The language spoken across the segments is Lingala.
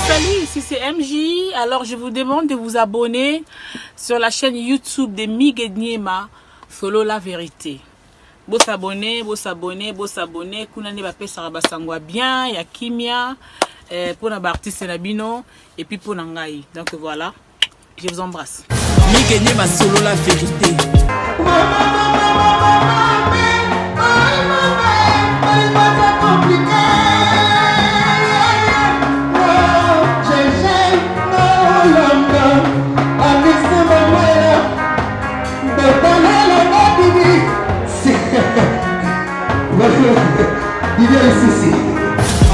Salut, ici c'est MJ. Alors je vous demande de vous abonner sur la chaîne YouTube de Mig Niema, Solo la vérité. Beau s'abonner. Kuna ne bape saraba sangwa bien, ya kimia, pour na artiste nabino et puis pour nangai. Donc voilà, je vous embrasse. Mig Niema, Solo la vérité.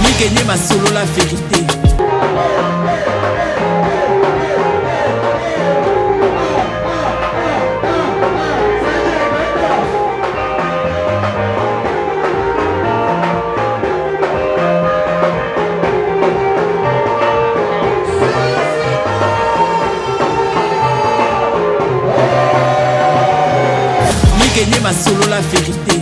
Mig Niema, Solo la vérité. Mig Niema, Solo la vérité.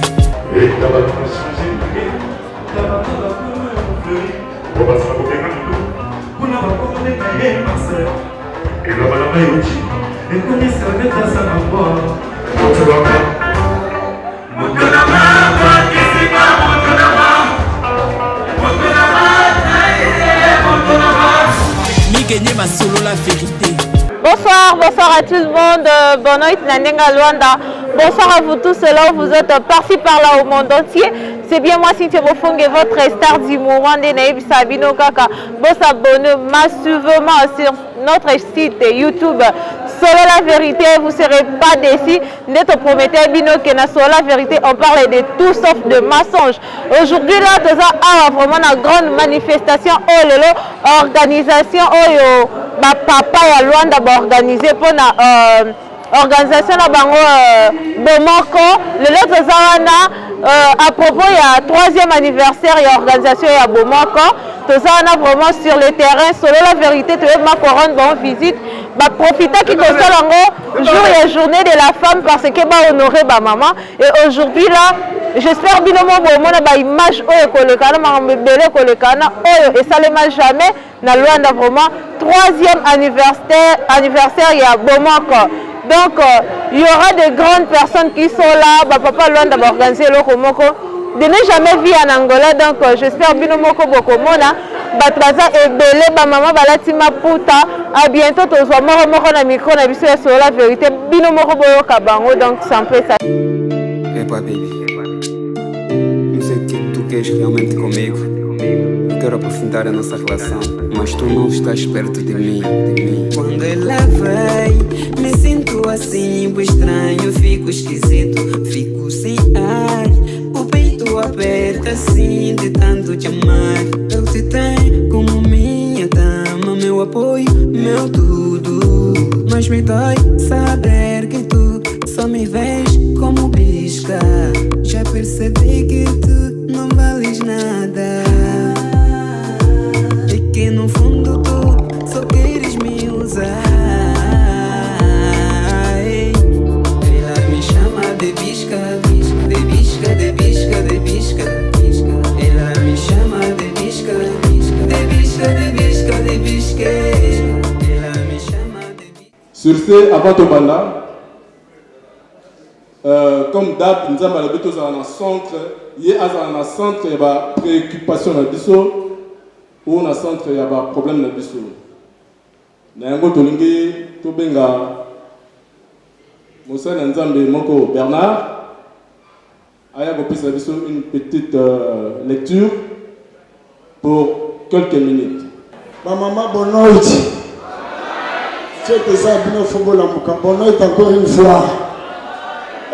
Mig Niema, Solo la vérité. Bonsoir à tout le monde. Bonne nuit, Nanenga Luanda. Bonsoir à vous tous là où vous êtes partis par là au monde entier. C'est bien moi, Cynthia Bofongue, votre star du moment de Naïb Sabino Kaka. Vous abonnez massivement sur notre site YouTube. Solo la vérité, vous ne serez pas déçus. Nous te promettons que dans Solo la vérité, on parle de tout sauf de mensonges. Aujourd'hui, là, nous avons vraiment une grande manifestation. Organisation, papa et Luanda organisé pour la organisation de Bomoko. Le lot à propos, il y a 3e anniversaire et organisation à Bomoko. Tout ça, on a vraiment sur le terrain. Solo la vérité, tu veux ma couronne, bon visite. Profiter qui console jour et journée de la femme parce que va honorer ma maman. Et aujourd'hui là, j'espère bien que image et ça ne m'a jamais na Luanda vraiment 3e anniversaire il y a Bomoko. Donc il y aura de grandes personnes qui sont là. Papa Luanda va organiser le Komoko. Je n'ai jamais vu en Angola, donc j'espère bien que Batraza et Belé, maman Balatima Puta. À bientôt, tu vas moro na micro na biso sur la vérité. Bino moro boyo kabango, donc c'est un peu ça. Hey boy, baby. Não sei o que tu queres realmente comigo. Eu quero aprofundar a nossa relação, mas tu não estás perto de mim. Quando ela vai, me sinto assim, estranho, fico esquisito, fico sem ar. O peito aperta assim de tanto te amar. Eu te tenho como minha dama, meu apoio, meu tudo. Mas me dói saber que tu só me vês como pisca. Já percebi que tu não vales nada. E que no fundo tu só queres me usar. Ela me chama de bisca, de bisca, de bisca, de bisca. Ela me chama de bisca, de bisca, de bisca, de bisca. Ela me chama de bisca. Sur ce, avant de banda, comme date, nous avons l'habitude dans le centre, il y a un centre, il y a des préoccupations dans le biseau, ou dans le centre, il y a des problèmes dans le biseau. Nous avons Moussa Nzambe Moko Bernard, une petite lecture pour quelques minutes. Ma maman, bonne nuit. Faites des abonnés au football en bonne nuit encore une fois.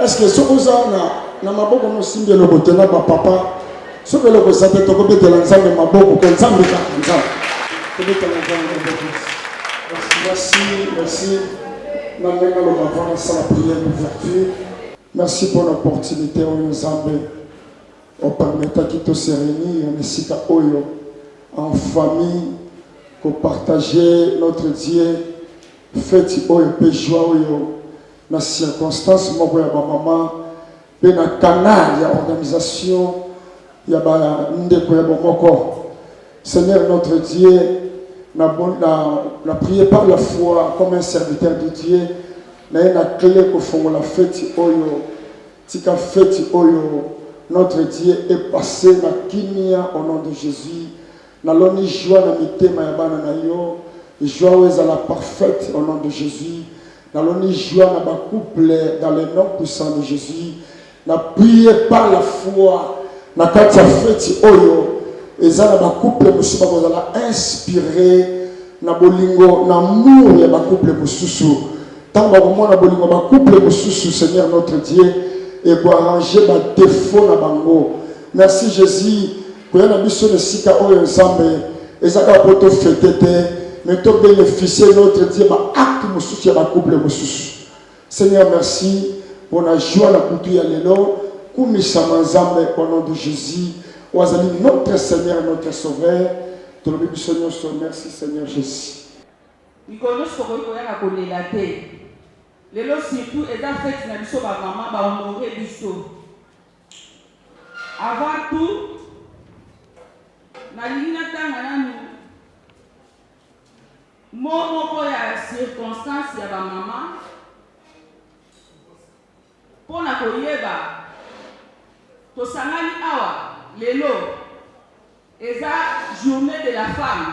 Est-ce que ce que vous avez, na maboko no simbi le botena ba papa, ce que le constate to ko betela nzambe maboko ko nzambe ka nzambe. Ko betela nzambe maboko. Merci. Nandenga lo bavana sa la prière d'ouverture. Merci pour l'opportunité au nzambe. On permettra qu'il te se réunir en esika oyo en famille pour partager notre Dieu. Faites oyo pe joie oyo. Na circonstance moko ya ba maman pe na canal ya organisation ya ba ndeko ya bomoko. Seigneur notre Dieu, na prié par la foi comme un serviteur de Dieu. Na clé au fond la fête oyo. Tika fête oyo. Notre Dieu est passé na kimia au nom de Jésus. Na loni joie na mitema ya bana na yo. Joie ezala parfaite au nom de Jésus. Na loni joie na ba couple dans le nom puissant de Jésus. Na prié par la foi na kati ya fête oyo. Ezala ba couple musu ba kozala inspiré na bolingo na amour ya ba couple mususu. Tant ba komona bolingo ba couple mususu Seigneur notre Dieu. Et pour arranger les défauts na bango. Merci Jésus. Pour y avoir de sika oyo ensemble. Et ça va pour te fêter. Mais tu bénéficier notre Dieu. Ma acte mususu ma couple mususu. Seigneur merci pour la joie la couture ya lelo. Kumisa manzambe au nom de Jésus. Oazali notre Seigneur notre Sauveur. Te le béni Seigneur. Merci Seigneur Jésus. Mikolo soko koya kolela te. Lelo surtout et en fait na biso ba maman ba honorer biso. Avant tout na lina tanga nanu moko ya circonstance ya ba maman pona koyeba to sangani awa lelo eza journée de la femme.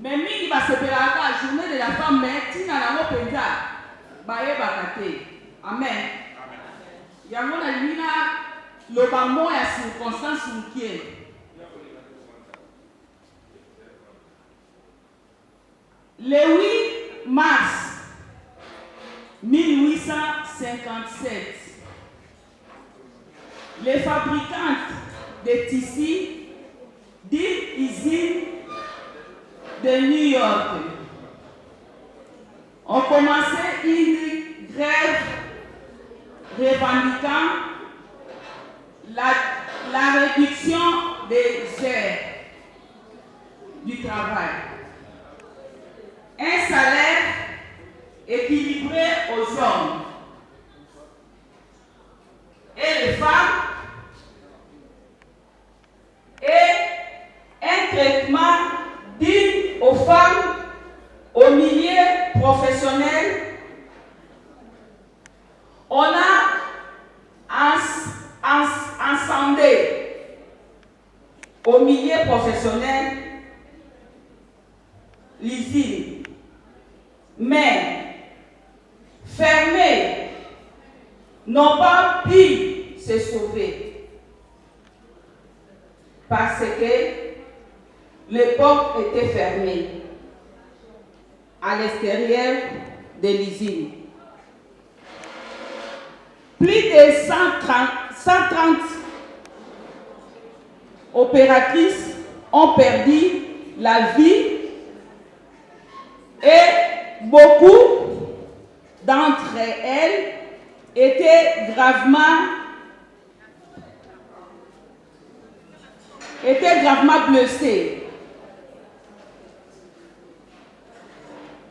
Mais mingi va se faire la journée de la femme, mais tina na mo penza baye bakate. Amen. Yango na limina lo bamo ya circonstance mukie. Le 8 mars 1857, les fabricantes de tissus d'une usine de New York ont commencé une grève revendiquant la réduction des heures du travail, un salaire équilibré aux hommes et les femmes et un traitement digne aux femmes au milieu professionnel. On a encendé au milieu professionnel l'usine, mais fermés n'ont pas pu se sauver parce que les portes étaient fermées à l'extérieur de l'usine. Plus de 130 opératrices ont perdu la vie et beaucoup d'entre elles étaient gravement blessées.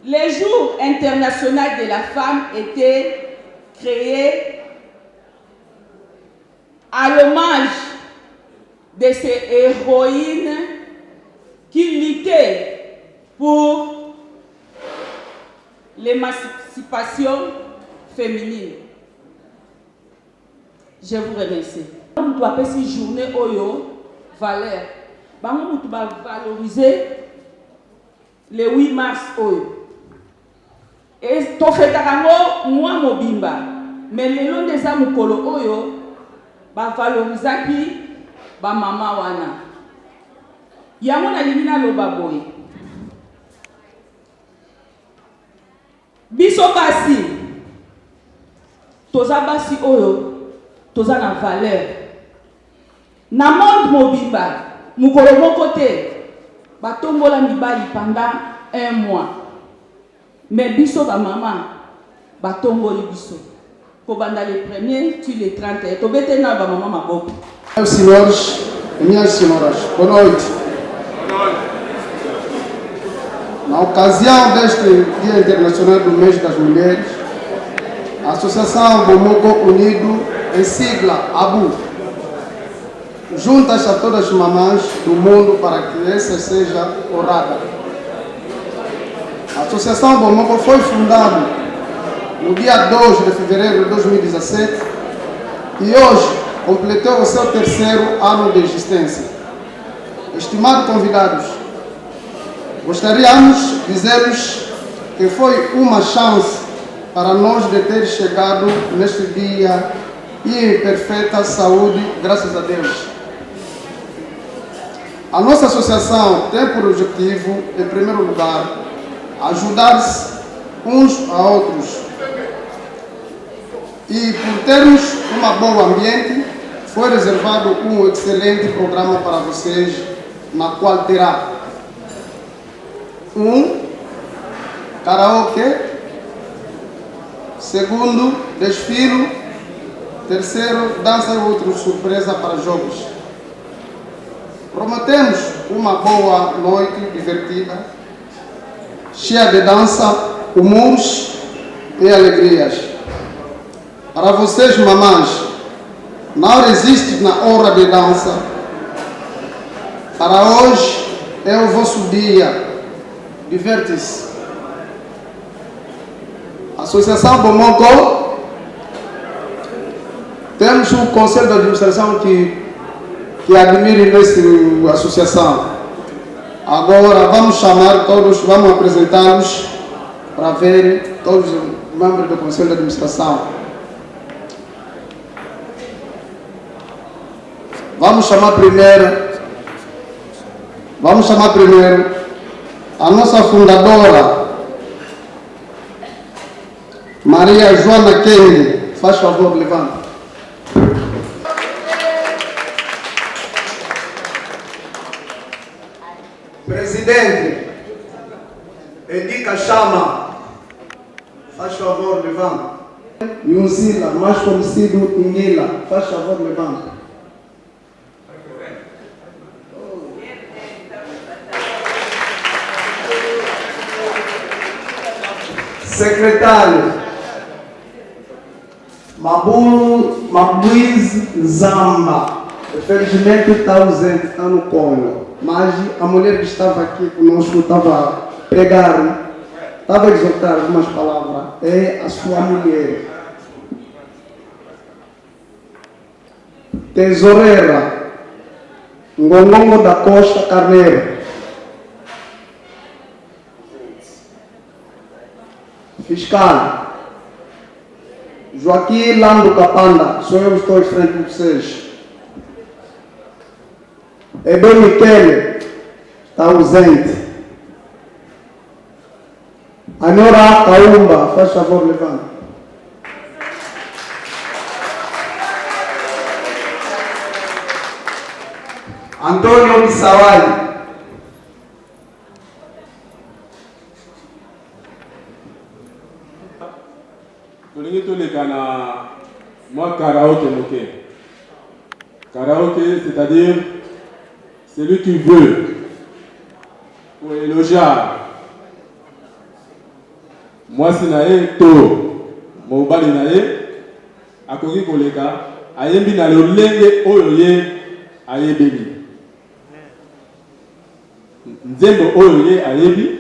Les jours internationaux de la femme étaient créés à l'hommage de ces héroïnes qui luttaient pour l'émancipation féminine. Je vous remercie. On doit passer une journée oyo valeur. On doit valoriser le 8 mars oyo. Et to fetakango moi mobimba. Mais le long des amukolo oyo ba valorisaki ba mama wana. Yango na limina loba boy. Biso basi toza basi oyo toza na valeur. Na monde mobimba mukolo moko te batombola mibali pendant 1 mois. Mais biso ba maman batomboli biso. Kobanda les premiers tu les 30 to bete na ba maman maboko. Senhores, minhas senhoras, boa noite. Na ocasião deste Dia Internacional do Mês das Mulheres, a Associação Bomoko Unido, em sigla ABU, juntas a todas as mamães do mundo para que essa seja honrada. A Associação Bomoco foi fundada no dia 2 de fevereiro de 2017 e hoje completou o seu 3º ano de existência. Estimados convidados, gostaríamos de dizer-vos que foi uma chance para nós de ter chegado neste dia e em perfeita saúde, graças a Deus. A nossa associação tem por objetivo, em primeiro lugar, ajudar-se uns a outros. E por termos um bom ambiente, foi reservado um excelente programa para vocês, na qual terá karaokê, segundo, desfile, terceiro, dança e outro surpresa para jogos. Prometemos uma boa noite divertida, cheia de dança, humores e alegrias. Para vocês, mamães, não resistem na hora de dança. Para hoje é o vosso dia. Diverte-se. Associação Bomoco, temos um conselho de administração que admire nessa associação. Agora vamos chamar todos, vamos apresentá-los para ver todos os membros do conselho de administração. Vamos chamar primeiro a nossa fundadora, Maria Joana Kennedy. Faz favor, levanta. Presidente, Edica Chama. Faz favor, levanta. Yunzila, mais conhecido Inila. Faz favor, levanta. Secretário Mabuiz Zamba, infelizmente está ausente, está no colo, mas a mulher que estava aqui conosco estava a pregar, estava a exortar algumas palavras, é a sua mulher. Tesoureira Ngongongo da Costa Carneiro. Fiscal Joaquim Lando Capanda, sou eu que estou em frente de vocês. Ebe Michele está ausente. Anora Kaumba, faz favor, levanta. Antônio Bissawai. Moi, karaoké, karaoké, c'est-à-dire celui qui veut pour éloger. Moi, c'est naé to, mon bali naé, à koki koleka, ayembi na le lenge oyoye ayebeli. Nzembo oyoye ayebi,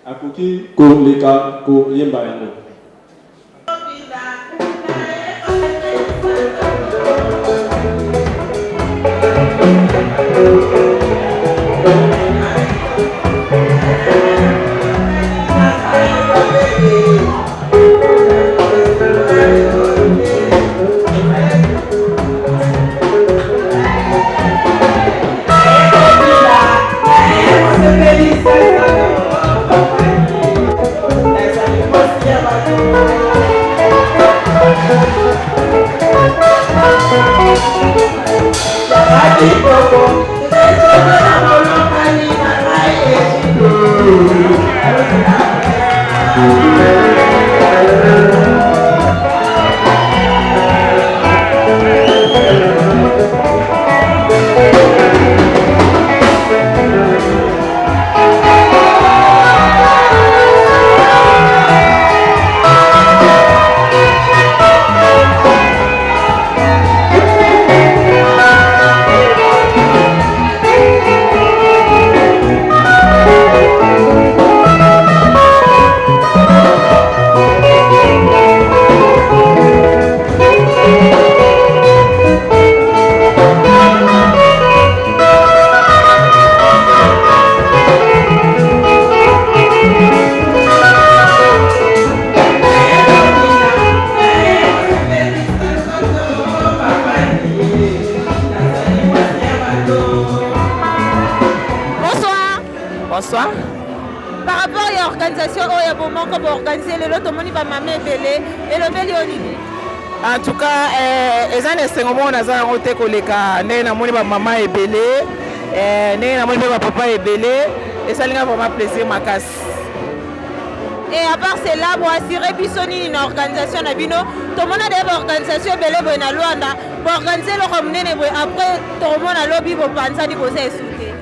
à koki koleka ko yemba yango. Bonsoir. Par rapport à l'organisation, il y a beaucoup de organiser le lot, tout le monde va m'amener belé et le belé au niveau. En tout cas, les gens ne sont pas dans un hôtel colléga. Né na moni ba maman est belé, né na moni ba papa est belé, et ça n'a vraiment plaisir ma casse. Et à part cela, pour assurer Bissoni une organisation na bino, tout le monde a des organisations belé bo na Luanda, pour organiser le ramener après tout le monde a lobby pour penser di poser souté.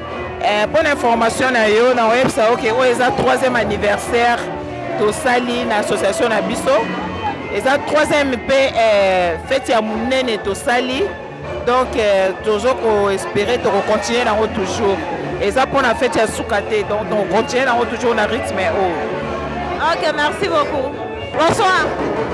Pour l'information na yo na website OK, o eza 3e anniversaire to sali na association na biso. Eza 3e fête ya munene to sali. Donc toujours ko espérer to continuer na toujours. Eza pour la fête ya sukate donc on continue na toujours na rythme OK, merci beaucoup. Bonsoir.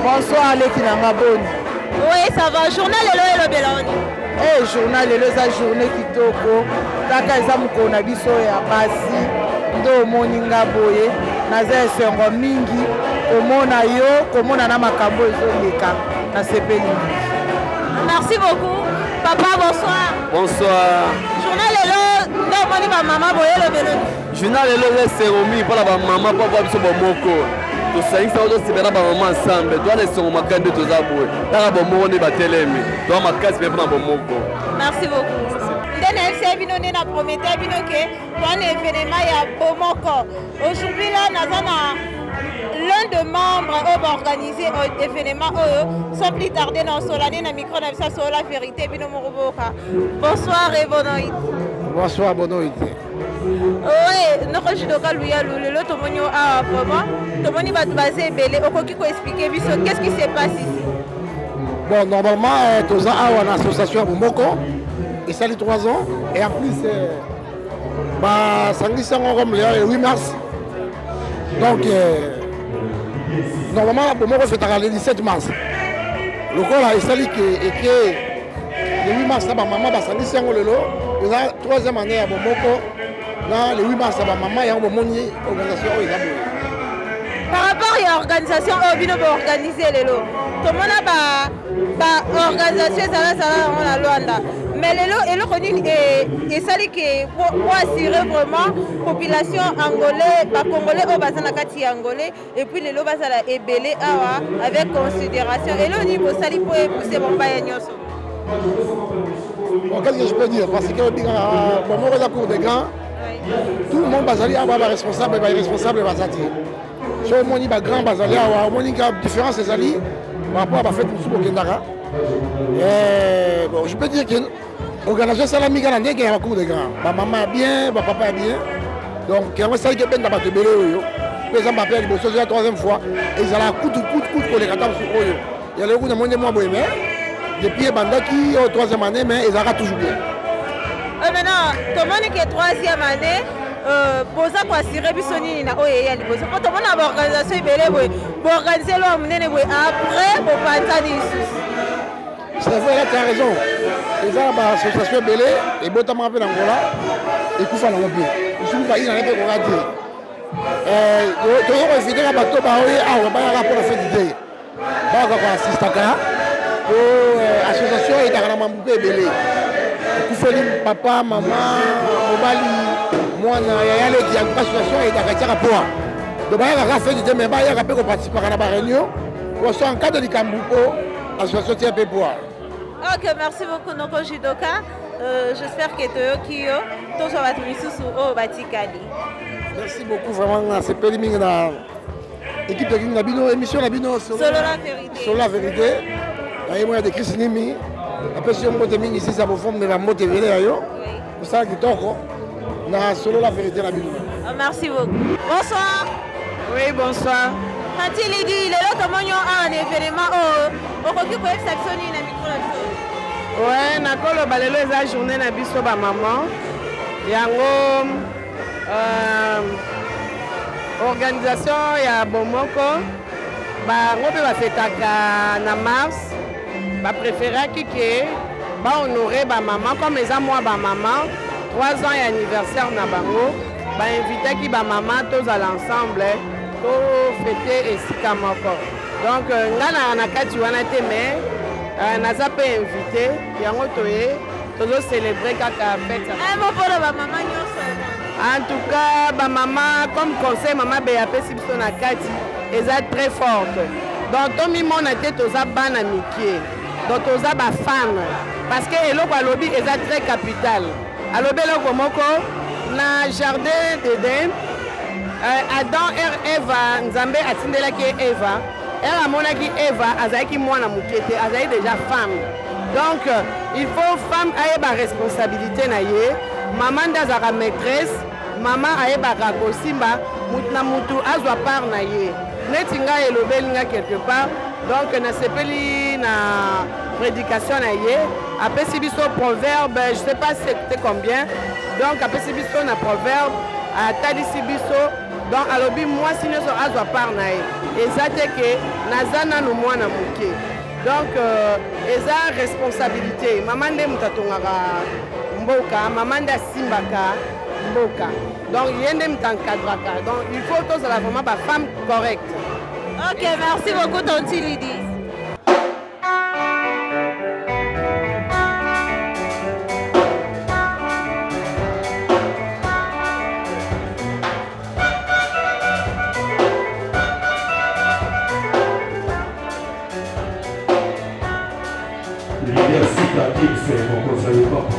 Bonsoir Leki na Maboni. Oui, ça va. Journal Lelo Beloni. Eh, journal Lelo eza journée kitoko. Kaka eza moko na biso ya basi. Ndo moninga boye. Naza esengo mingi. Komona yo, komona na makambo ezoleka. Na sepeli. Merci beaucoup. Papa, bonsoir. Bonsoir. Journal Lelo, ndo moni ba maman boye le Beloni. Journal Lelo seromi pour la maman papa biso bomoko. To saïs ça aussi bien la maman ensemble. Toi les sont makande to zaboué. La bomoko ne batelemi. Toi ma casse bien pour bomoko. Merci beaucoup. Ndene FC bino na prometteur bino ke pour un événement ya bomoko. Aujourd'hui là nazana l'un des membres qui va organiser l'événement sans plus tarder dans Solane na micro na sur la vérité bino moroboka. Bonsoir et bonne nuit. Bonsoir, bonne nuit. Oui, notre judoka Louia Loulelo, tout le monde a vraiment, tout le monde va baser belé. Okoki ko expliquer qu'est-ce qui se passe ici. Bon, normalement, tous ans en association Bomoko, et ça les 3 ans, et en plus, Sangui Sango comme le 8 mars. Donc, normalement, Bomoko fait le 17 mars. Le corps a essayé que le 8 mars, maman Sangui Sango le lot, et la 3e année à Bomoko. Le 8 mars, maman, il y a une organisation. Par rapport à l'organisation, on va organiser les lots. Tout le monde a une organisation, ça va Luanda. Mais les lots, et ça pour assurer vraiment la population angolaise, congolais, angolais, et puis les lots vont être ébélés avec considération. Et là, au niveau ça, il faut pousser mon bain. Qu'est-ce que je peux dire? Parce que pour la cour des grands, tout le monde bazali a responsable et responsable bazati. Si on dit grand bazali a une différence des alliés par rapport à la fête de Kendara. Bon, je peux dire que l'organisation salami galandé qui a la cour des grands. Ma maman est bien, ma papa est bien. Donc on sait que ben d'abord belé yo. Les gens m'appellent pour la 3e fois et ils ont la coup pour les gâteaux sur eux. Il y a le coup de moins de moi bohémien. Depuis Bandaki au 3e année mais ils ont toujours bien. Maintenant, tout le monde qui est 3e année, pour ça qu'on assurer Bissoni na oye liboso. Pour tout le monde a organisation belé pour organiser l'homme après pour Pantani. C'est vrai, là tu as raison. Les gens ont association belé et botamment appelé Angola et Koufa na Mobi. Ils sont pas ils en ont pas dire. Tu as invité à bateau ba oye ah on va pas rapport à faire d'idée. Ba ko assiste ka pour association et dans Mamboupe belé. Koufeli papa maman mobali mwana ya yale qui a une association et dans rapport. Donc ba ya fait d'idée mais ba ya rappel ko participer à la réunion. Pour ça en cas de Likambuko association tient peu boire. Ok, merci beaucoup Noko Judoka. J'espère que tu vas au Batikali. Merci beaucoup vraiment. C'est périming dans l'équipe de Nabino, émission Nabino sur la vérité. Sur la vérité. Il y a des Chris Nimi. Après, si on peut terminer ici, ça va faire mais la montée ailleurs. C'est ça qui est encore. Sur la vérité Nabino. Merci beaucoup. Bonsoir. Oui, bonsoir. Quand il dit, il est là, comment il y a un événement au Rocky pour Saxony, il a micro. Ouais, nakolo balelo eza journée na biso ba maman. Yango organisation ya Bomoko ba ngobe ba fetaka na mars. Ba préféraki que ba honorer ba maman comme eza moi ba maman 3 ans et anniversaire na bango. Ba invité ki ba maman tous à l'ensemble pour fêter esika moko. Donc ngana na kati wana te mais naza pe invité yango toye tozo célébrer kaka fête. Un mot pour la maman nyonso. En tout cas, ma maman, comme conseil, maman BAP Sibson Nakati, elle est très forte. Donc, tout le monde a été aux ban amitié. Donc, aux fan. Parce que le lobby est très capital. À l'obé, na jardin d'Éden, Adam et Eva, Nzambe a tindelaki Eva. Elle a monaki Eva, azaki mwana mukete, azaki déjà femme. Donc, il faut femme ait ma responsabilité na ye. Maman d'azara maîtresse, maman ait ma rakosimba, mutna mutu azwa part na ye. Netinga elobelinga quelque part. Donc, na sepeli na prédication na ye. Après si biso proverbe, je sais pas c'était combien. Donc, après si biso na proverbe, à tadi si biso. Donc, alobi moi si ne so azwa part na ye. Et ça c'est que nazana no mwana muke. Donc, eza responsabilité. Maman de mutatongaka mboka, maman de simbaka mboka. Donc, yende mutankadraka. Donc, il faut tous la vraiment ba femme correcte. Ok, merci beaucoup Tonti Lydie. C'est mon conseil au papa.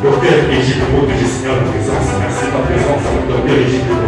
Docteur Égide Moto, je signale la présence. Merci de ta présence, Docteur Égide Moto.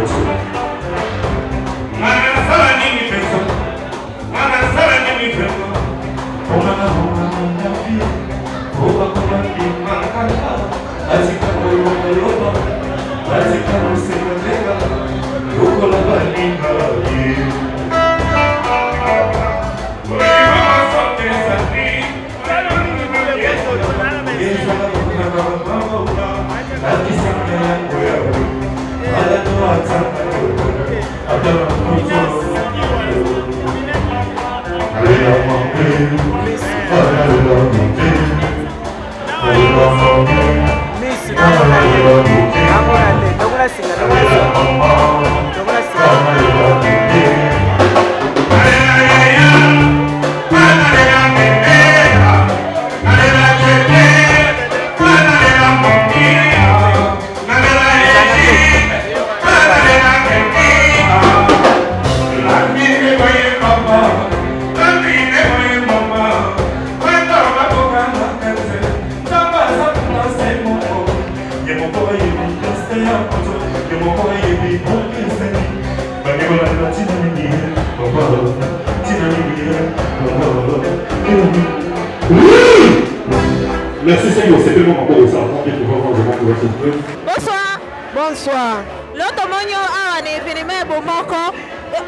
Hasta Merci Seigneur, c'est tellement encore ça. Bonsoir. Bonsoir. L'autre monio a un événement bomoko.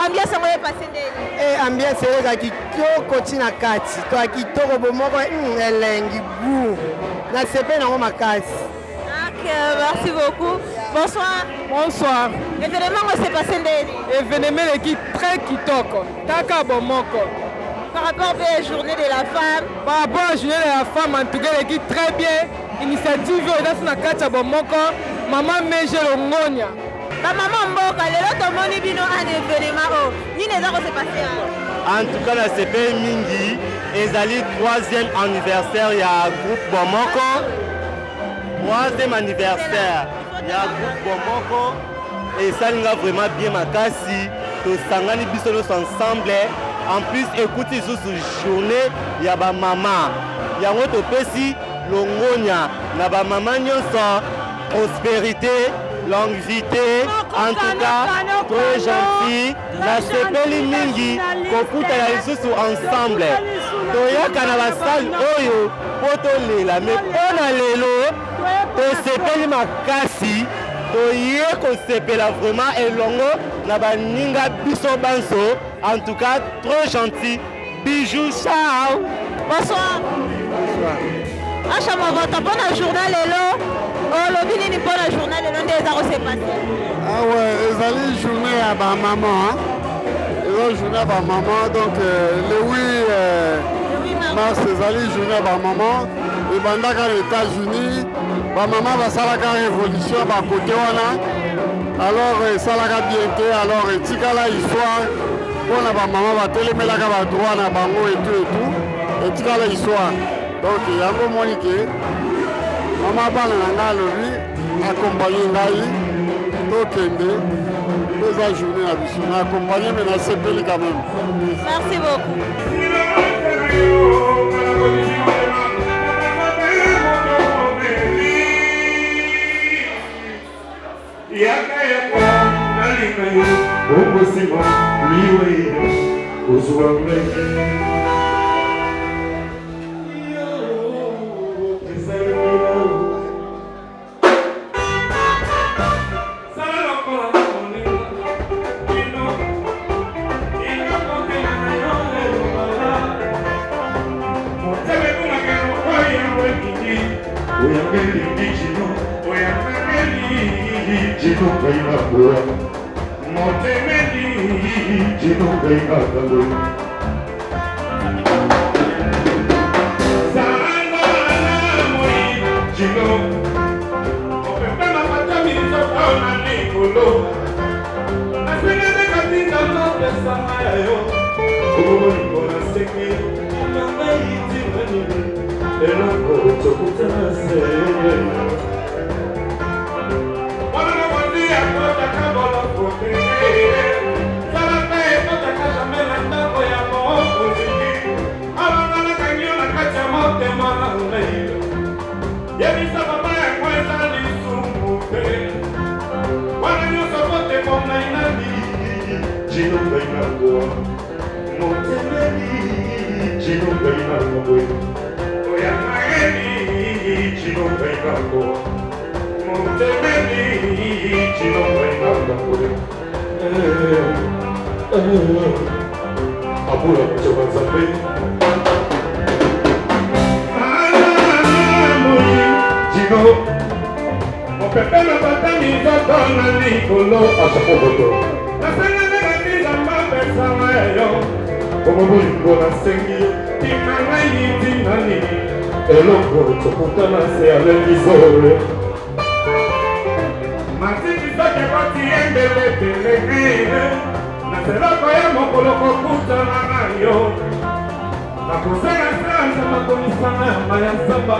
Ambiance est passée ndeni. Ambiance est kitoko tina kati. To kitoko bomoko elengi bu. Na sepe na makasi. Merci beaucoup. Bonsoir. Bonsoir. L'événement s'est passé ndeni. Événement qui très kitoko. Taka bomoko. Par rapport à la journée de la femme. Par rapport à la journée de la femme, en tout cas, elle est très bien. Initiative dans la Kacha Bomoko, maman Meje Longonia. Maman Mboka, les autres moni bino un événement. Ni les autres s'est passé. En tout cas, la CP Mingi, ezali 3e anniversaire, il y a un groupe Bomoko. 3e anniversaire, il y a un groupe Bomoko. Et ça, il a vraiment bien makasi. Tous sangani biso ensemble. En plus, écoutez sur cette journée, il y a ma maman. Il y a un autre petit longonia. Il y a ma maman prospérité, longévité. En tout cas, très gentil. La CPL Mingi, Kokuta ya lisusu ensemble. Toyaka na la salle oyo, poto lela. Mais on a lelo, to CPL makasi. Toye kosepela vraiment elongo na baninga biso banso. En tout cas, trop gentil. Bijou, ciao. Bonsoir. Bonsoir. Achama votre bonne journée lelo. Oh lobini ni bonne journée lelo des arros c'est passé. Ah ouais, ezali journée à ma maman. Ezali journée à ma maman donc le 8 mars ezali journée à ma maman. Et bandaka les États-Unis, ma maman va faire la révolution à côté wana. Alors ça la bien été alors etikala histoire. On a ma maman va télémélaga va droit na bango et tout etikala histoire. Donc il y a un moment que maman bana nanga lobi accompagner ngai tokende deux journées à biso na accompagner mais na sepeli quand même. Merci beaucoup. Yaka yaka nalika yo Obosima liwe yo Ozuambe Jino kaina boa, motemeni. Jino kaina boa. Sana na moi, Jino. Opepe na patami soka na nikolo. Asene de katinda no pesa mayo. Ogo ni kona seki, mama iti mani. Eloko chokutana se. Abula kuchoka zambe Jino Mopepe na batami zoto na nikolo Asapoboto Nasanga nega omobolingo nasengi tina ngai tina nini eloko tokutana se alengizole matikisaki koti embelebelege naseloko ya mokolo kokutana na yo nakosenga sanza makomisanga ya maya samba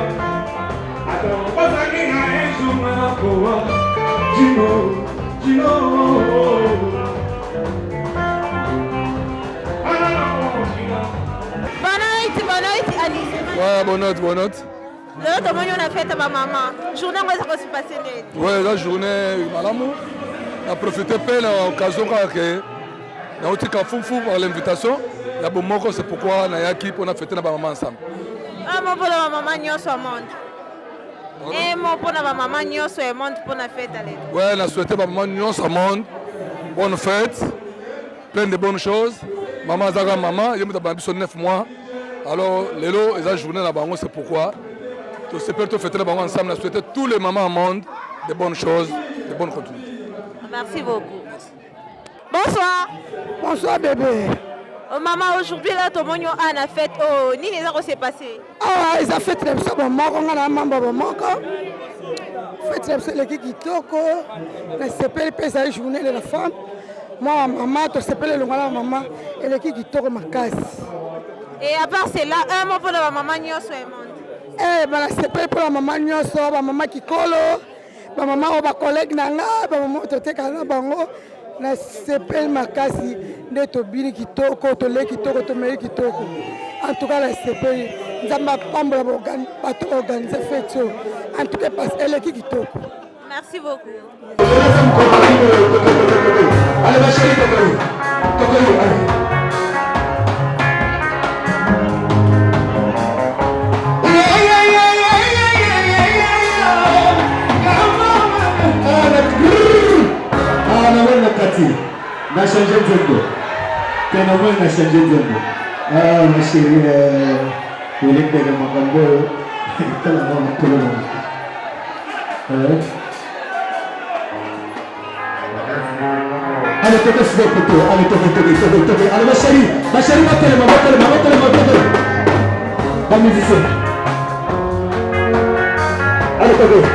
ata okozaki na ejuma nakowa jino Ouais, bonne note. Là, on a fait ma maman. Journée, ça va se passer. Ouais, la journée, madame, on a profité de l'occasion que on a été fou par l'invitation. Il y a bon mot, c'est pourquoi on a équipe, on a fêté ma maman ensemble. Ah, mon pour la maman, nous sommes monde. Et mon pour la maman, nous sommes monde pour la fête. Ouais, on a souhaité ma maman, nous sommes monde. Bonne fête, plein de bonnes choses. Maman Zaga, maman, il y a 9 mois. Alors, les lots, ils ont journée là-bas, c'est pourquoi. Tout ce que fêter là-bas ensemble, on a souhaité tous les mamans au monde de bonnes choses, de bonnes continuités. Merci beaucoup. Bonsoir. Bonsoir bébé. Oh, maman, aujourd'hui là, tout le monde a fête. Oh, ni les heures s'est passé. Ah, ils ont fait très bien. Bon, moi, on a un membre, moi, fait très bien l'équipe qui toque. La CPL pèse la journée de la femme. Moi, maman, tu s'appelles le maman et l'équipe qui toque ma case. Et à part cela, un mot pour la maman Nyoso et monde. Eh, ben, c'est pas pour la maman Nyoso, la maman qui colle, la maman ou ma collègue Nanga, la maman qui te calme, la CPL Makasi, de Tobini qui toko, Tolé qui toko, Tomé qui toko. En tout cas, la CPL, nous avons pas organisé fête. En tout cas, parce qu'elle est qui toko. Merci beaucoup. Allez, ma chérie, Tokoyo, allez. Na changé de tempo. Phénomène na changé de tempo. Ah, ma chérie, vous voulez que je m'accorde quel est mon problème? Allez, toquez sur le poteau. Allez, toquez. Allez, ma chérie, mettez-le. Bon musicien. Allez, toquez.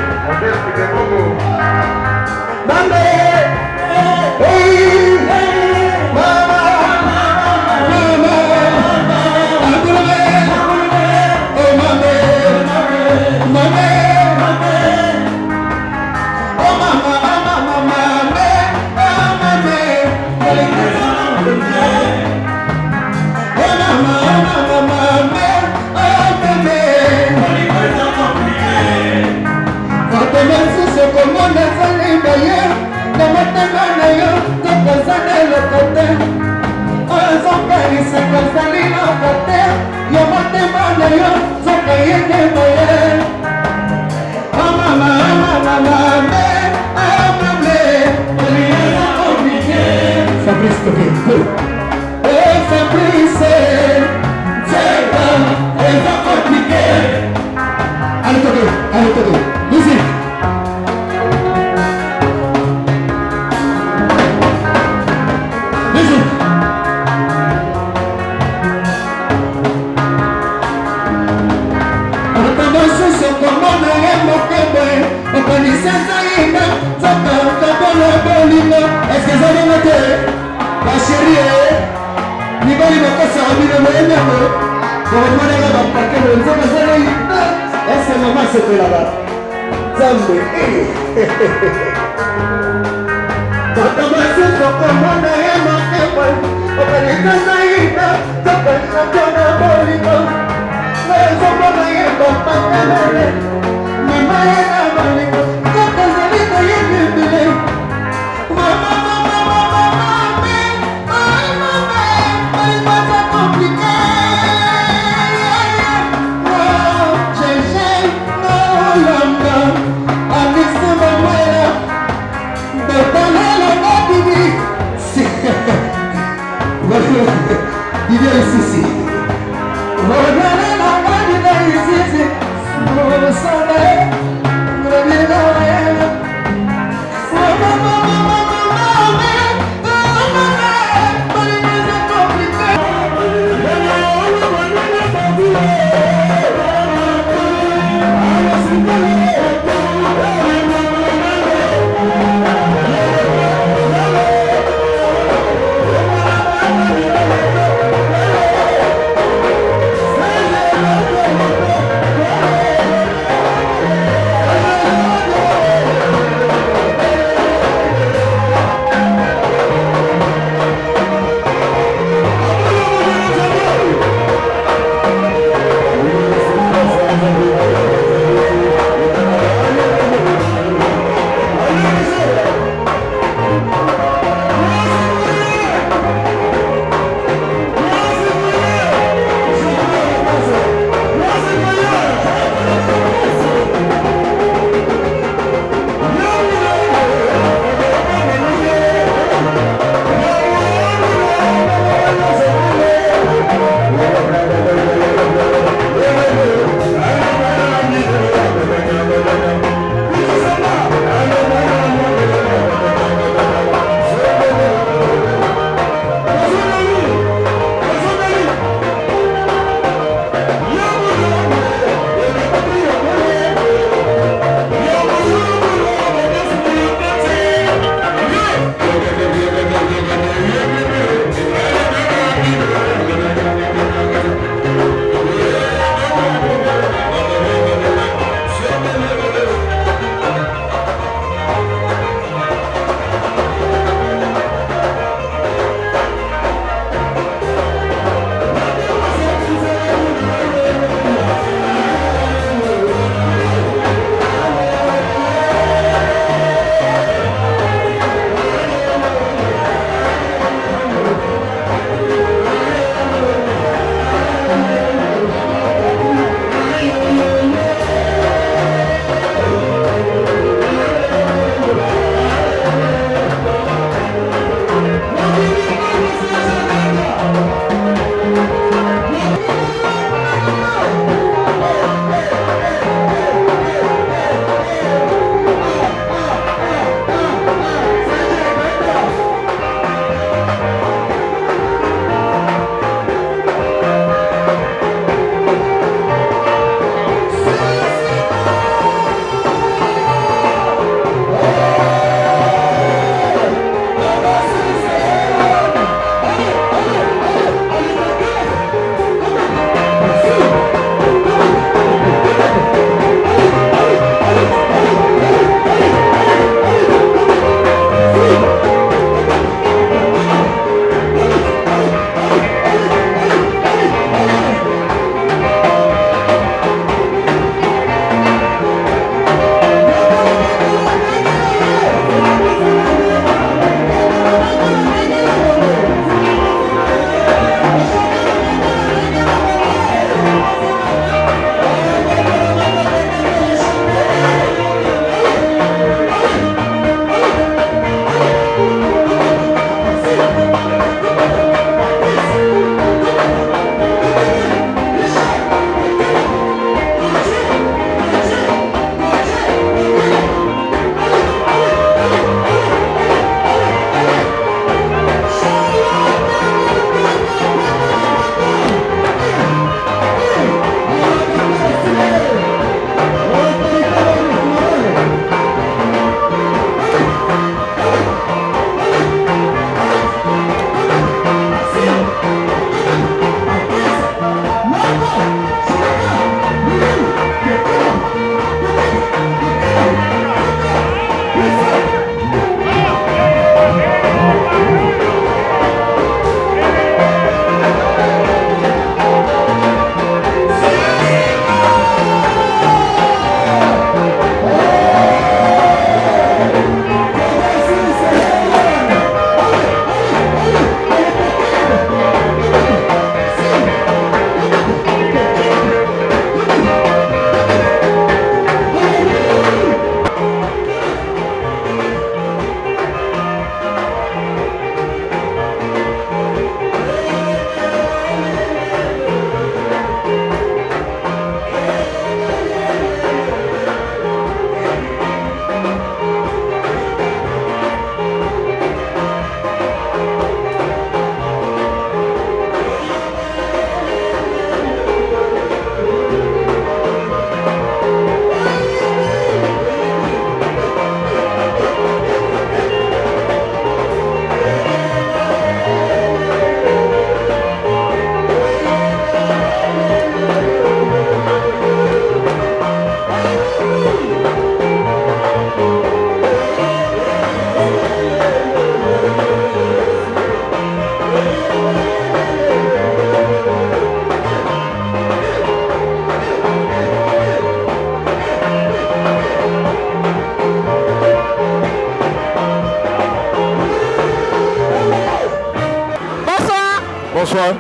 Bonsoir.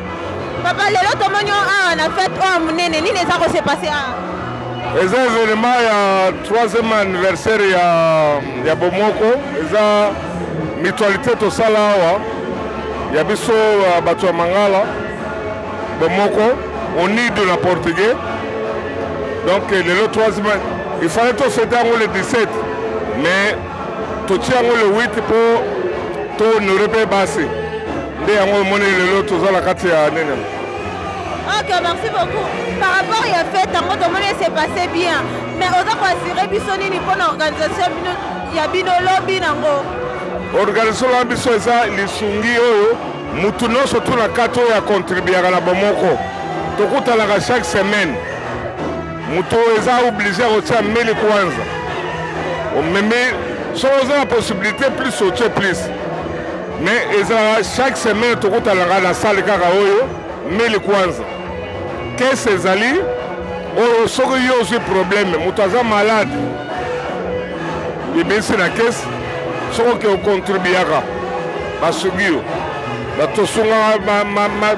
Papa, lelo tomonyo a na fête o munene nini eza ko se passer a. Eza événement ya 3e anniversaire ya Bomoko, eza mutualité tosala awa ya biso bato ya Mangala Bomoko, on est de la portugais. Donc le 3e, il fallait tout fêter le 17, mais tout tient le 8 pour tout ne repère pas assez. Dès qu'on monnaie le lot, tout ça la carte à Nene. Ok, merci beaucoup. Par rapport à la fête, tout le monde s'est passé bien. Mais on doit assurer que nous avons une organisation. Il y a bien lobby. Organisation l'ambition est ça, les sungi oyo, mutuno surtout la carte a contribué à la Bomoko. Tout coûte à chaque semaine. Mutu est obligé à retirer 1000 kwanza. Mais si on a la possibilité plus sauter plus. Mais chaque semaine tout coûte à la salle karaoyo 1000 kwanza. Qu'est-ce que c'est ali? Oh, ce qui est aussi problème, mutu est malade. Et bien c'est la caisse. Ce qui est contribué à la sugi. La tosunga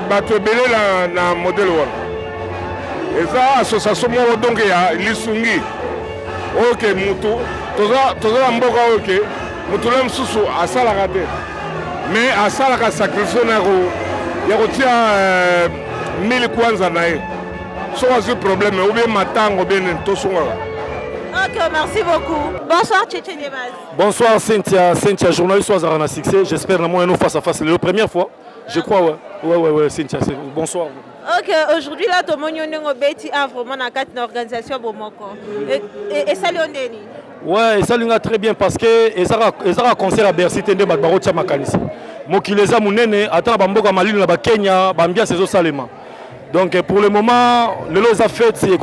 batebele na modèle one. Et ça association mo donc ya lisungi. OK mutu toza mboka OK. Mutu lem susu asala kate. Mais asala ka sacrifice na ko ya ko tia 1000 kwanza na ye. So was problème ou bien matango bien tosunga. Ok, merci beaucoup. Bonsoir Tchétché Diemaz. Bonsoir Cynthia, journaliste au Zarana Succès. J'espère que nous face à face. C'est la première fois, je crois, ouais, Cynthia. Bonsoir. Ok, aujourd'hui là, tout le monde a vraiment une organisation Bomoko. Et ça, Léondéni? Ouais, ça lui a très bien parce que ils ont un concert à Bercy, Tende Bakbaro Tchamakanisi. Mokileza Mounene, attend Bamboka Malil, Kenya, Bambia, c'est Salema. Donc pour le moment, le lot a fait, c'est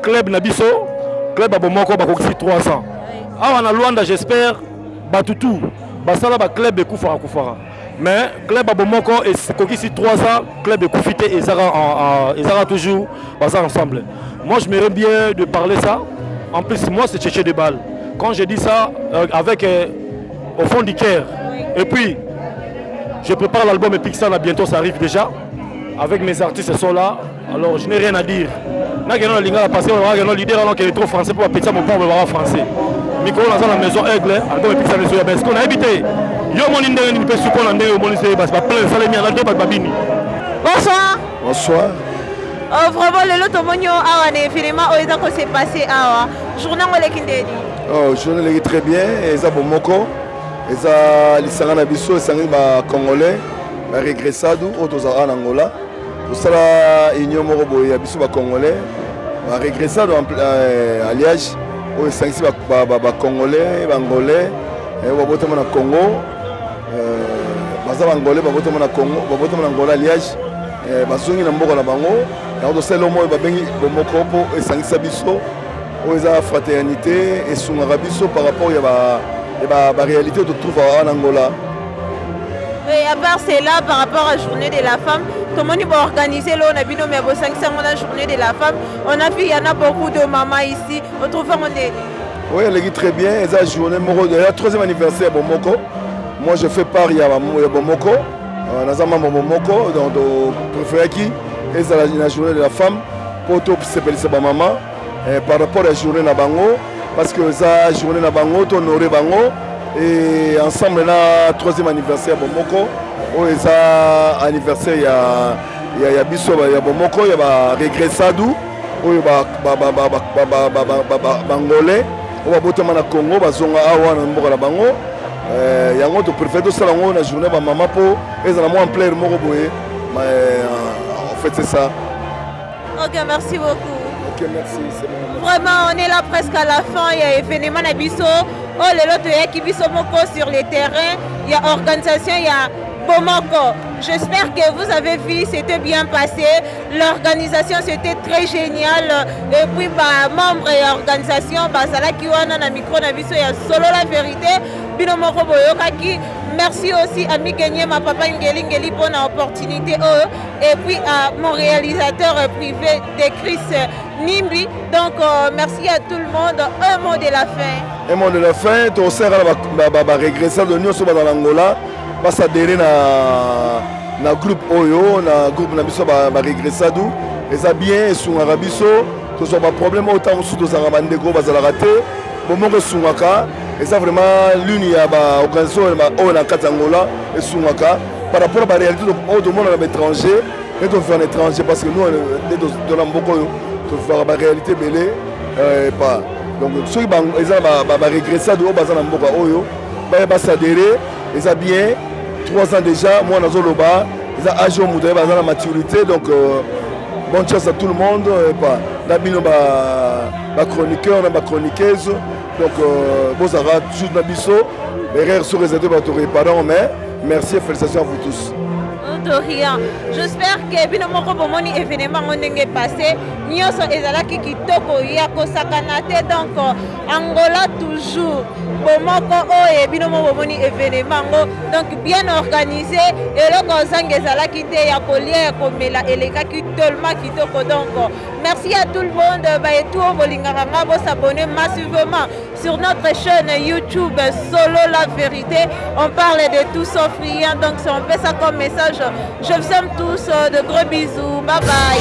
Club Nabiso. Club à Bomoko bakoksi 300. Ah on a Luanda j'espère batutu basala ba club de Koufara. Mais club à Bomoko et kokisi 300 club de Koufité et Zara toujours basala ensemble. Moi je m'aimerais bien de parler ça. En plus moi c'est Tchétché de Bal. Quand je dis ça avec au fond du cœur. Et puis je prépare l'album et Pixar là bientôt ça arrive déjà. Avec mes artistes sont là. Alors je n'ai rien à dire. On a leader qui est trop français pour péter mon pauvre français. Micro dans la maison aigle, album Pixar les Parce qu'on a évité. Yo mon indé ni peut supporter ndé mon c'est pas plein salé mi à la deux babini. Bonsoir. Bonsoir. Vraiment le lot monyo awa ne finalement oza ko s'est passé awa. Journée ngole kindeni. Oh, journée est très bien, eza Bomoko. Eza lisanga na biso esanga ba congolais, ba regressado autoza en Angola. Osala union moko boye ya biso ba congolais ba regressado alliage o esangisi ba congolais bangolais ba botama na Congo baza bangolais ba botama na Congo ba botama na Angola alliage bazongi na mboka na bango ya doselo mo ba bengi Bomoko po esangisa biso o eza fraternité et sungaka biso par rapport ya ba réalité de trouve en Angola. Et à part cela, par rapport à la journée de la femme, tout le monde va organiser, là, on a vu nos la journée de la femme. On a vu, il y en a beaucoup de mamans ici. On trouve oui, elle est très bien. C'est la journée, le 3e anniversaire de Bomoko. Moi, je fais part de Bomoko. On a un Bomoko, donc préféré qui est la journée de la femme. Pour tout s'appeler sa maman. Par rapport à la journée de Bango, parce que la journée de Bango, on aurait Bango. Et ensemble, le 3e anniversaire de Bomoko, c'est anniversaire il y a Bisso, il y a Bomoko, il y a Regressado, il y a Bangolais, il y a Botama na Congo, il y a Bango. Il y a un autre préfet de Salongo, la journée de maman pour et ça en plein Moroboé. En fait, c'est ça. Ok, merci beaucoup. Ok, merci. Vraiment, on est là presque à la fin. Il y a événement à Bisso. Oh, les autres qui Bisso Moko sur les terrains. Il y a organisation, il y a Bomoko. J'espère que vous avez vu, c'était bien passé. L'organisation, c'était très génial. Et puis, membres et organisation, Sala Kiwana, na micro, na Bisso, il y a solo la vérité. Bino Moko Boyokaki. Merci aussi à Miguel, ma papa Ngeli pour l'opportunité. Et puis à mon réalisateur privé de Chris Nimbi. Donc merci à tout le monde. Un mot de la fin. Un mot de la fin. Tu as regretté de nous dans l'Angola. Parce que na groupe oyo na groupe na biso baregressadu eza bien esungaka biso tozwa baproblème oyo ntango mosusu tozalaka bandeko bazalaka te bomoko esungaka eza vraiment l'une ya baorganisation oyo na kati ya ngola esungaka par rapport à la réalité oyo tomona na baétranger nde tofaka na étranger parce que nous nde tona mboka oyo tofaka baréalité ebele pa donc soki eza baregressade oyo baza na mboka oyo baya basadere eza bien 3 ans déjà moi nazoloba eza age oyo moto aye baza na maturité donc bonne chance à tout le monde pa na bino bachroniqueur na bachroniqueuse donc bozala toujours na biso erreur sur réservé bato réparant mais merci et félicitations à vous tous. De rien. J'espère que bino moko bomoni événement ndenge passé nyonso ezalaki kitoko ya kosakana te donc Angola toujours bomoko oye bino moko bomoni événement donc bien organisé et le kozanga ezalaki te ya kolia ya komela elekaki tellement kitoko donc merci à tout le monde et tout bolingaka bo s'abonner massivement sur notre chaîne YouTube Solo la vérité. On parle de tout sauf rien donc si on fait ça comme message. Je vous aime tous, de gros bisous, bye bye.